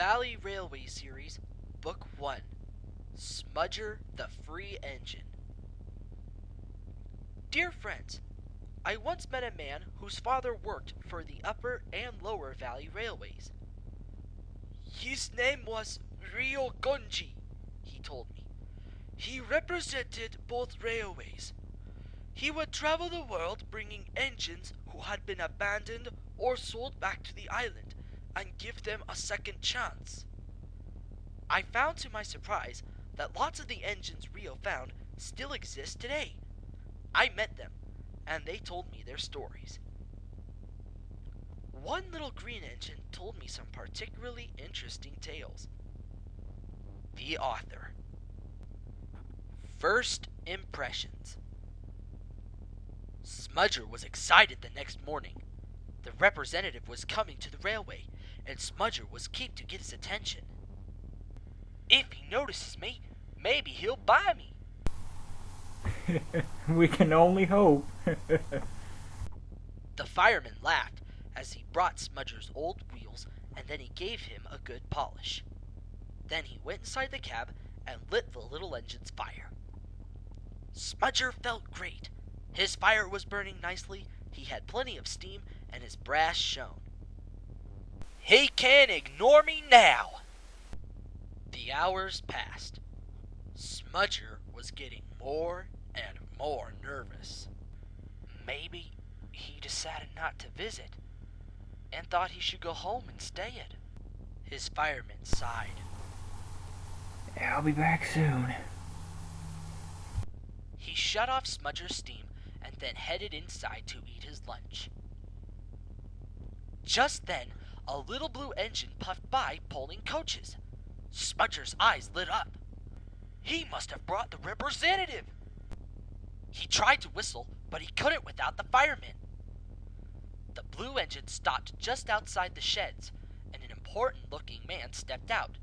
Valley Railway Series, Book 1, Smudger the Free Engine. Dear friends, I once met a man whose father worked for the Upper and Lower Valley Railways. His name was Rio Gonji, he told me. He represented both railways. He would travel the world bringing engines who had been abandoned or sold back to the island and give them a second chance. I found to my surprise that lots of the engines Rio found still exist today. I met them, and they told me their stories. One little green engine told me some particularly interesting tales. The author. First impressions. Smudger was excited the next morning. The representative was coming to the railway, and Smudger was keen to get his attention. If he notices me, maybe he'll buy me. We can only hope. The fireman laughed as he brought Smudger's old wheels, and then he gave him a good polish. Then he went inside the cab and lit the little engine's fire. Smudger felt great. His fire was burning nicely, he had plenty of steam, and his brass shone. He can't ignore me now! The hours passed. Smudger was getting more and more nervous. Maybe he decided not to visit and thought he should go home instead. His fireman sighed. I'll be back soon. He shut off Smudger's steam and then headed inside to eat his lunch. Just then, a little blue engine puffed by pulling coaches. Smudger's eyes lit up. He must have brought the representative. He tried to whistle, but he couldn't without the fireman. The blue engine stopped just outside the sheds, and an important-looking man stepped out.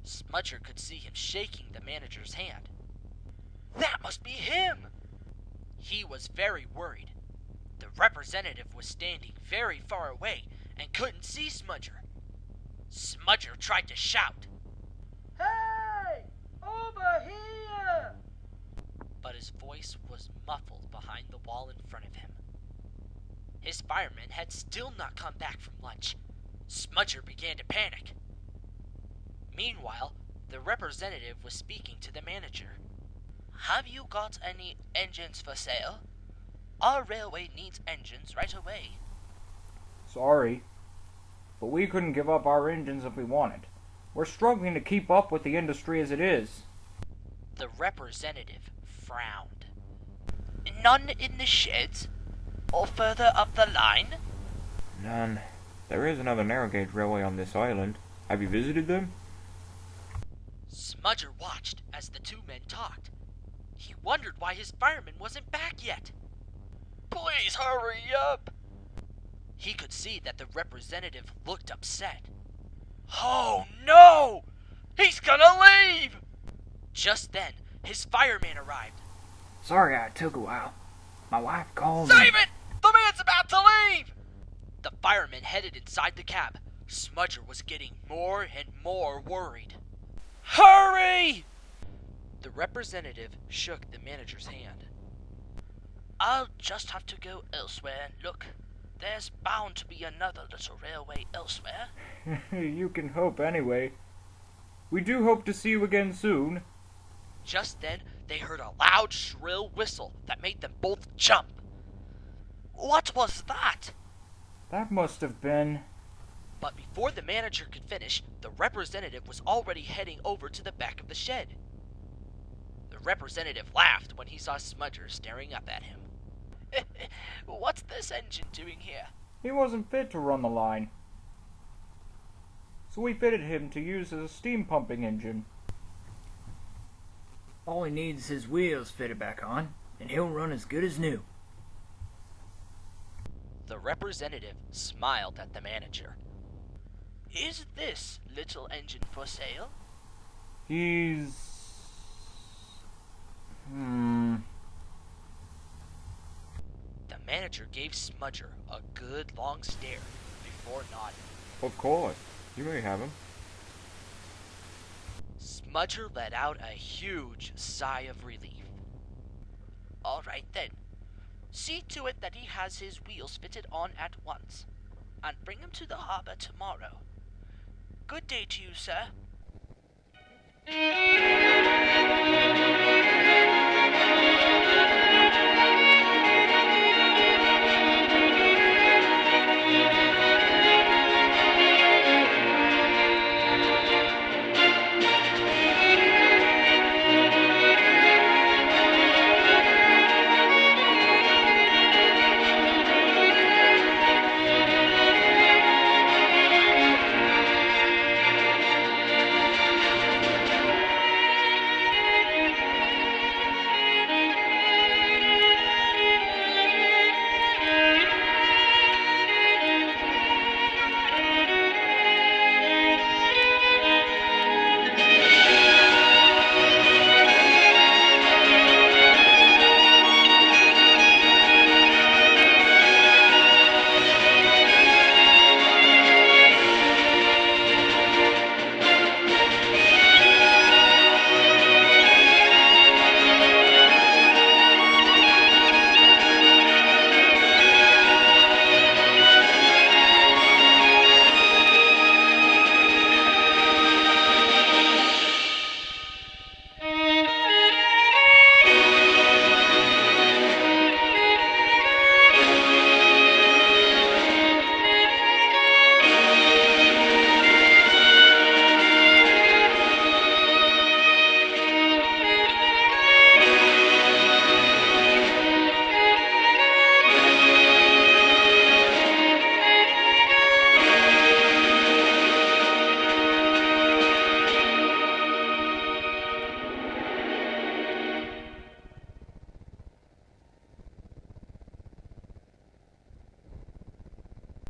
Smudger could see him shaking the manager's hand. That must be him! He was very worried. The representative was standing very far away and couldn't see Smudger. Smudger tried to shout, "Hey! Over here!" But his voice was muffled behind the wall in front of him. His fireman had still not come back from lunch. Smudger began to panic. Meanwhile, the representative was speaking to the manager. Have you got any engines for sale? Our railway needs engines right away. Sorry, but we couldn't give up our engines if we wanted. We're struggling to keep up with the industry as it is. The representative frowned. None in the sheds? Or further up the line? None. There is another narrow gauge railway on this island. Have you visited them? Smudger watched as the two men talked. He wondered why his fireman wasn't back yet. Please hurry up! He could see that the representative looked upset. Oh no! He's gonna leave! Just then, his fireman arrived. Sorry it took a while. My wife called Save it! The man's about to leave! The fireman headed inside the cab. Smudger was getting more and more worried. Hurry! The representative shook the manager's hand. I'll just have to go elsewhere and look. There's bound to be another little railway elsewhere. You can hope anyway. We do hope to see you again soon. Just then, they heard a loud, shrill whistle that made them both jump. What was that? That must have been... But before the manager could finish, the representative was already heading over to the back of the shed. The representative laughed when he saw Smudger staring up at him. What's this engine doing here? He wasn't fit to run the line. So we fitted him to use as a steam pumping engine. All he needs is his wheels fitted back on, and he'll run as good as new. The representative smiled at the manager. Is this little engine for sale? He's... The manager gave Smudger a good long stare before nodding. Of course. You may have him. Smudger let out a huge sigh of relief. All right then. See to it that he has his wheels fitted on at once, and bring him to the harbor tomorrow. Good day to you, sir.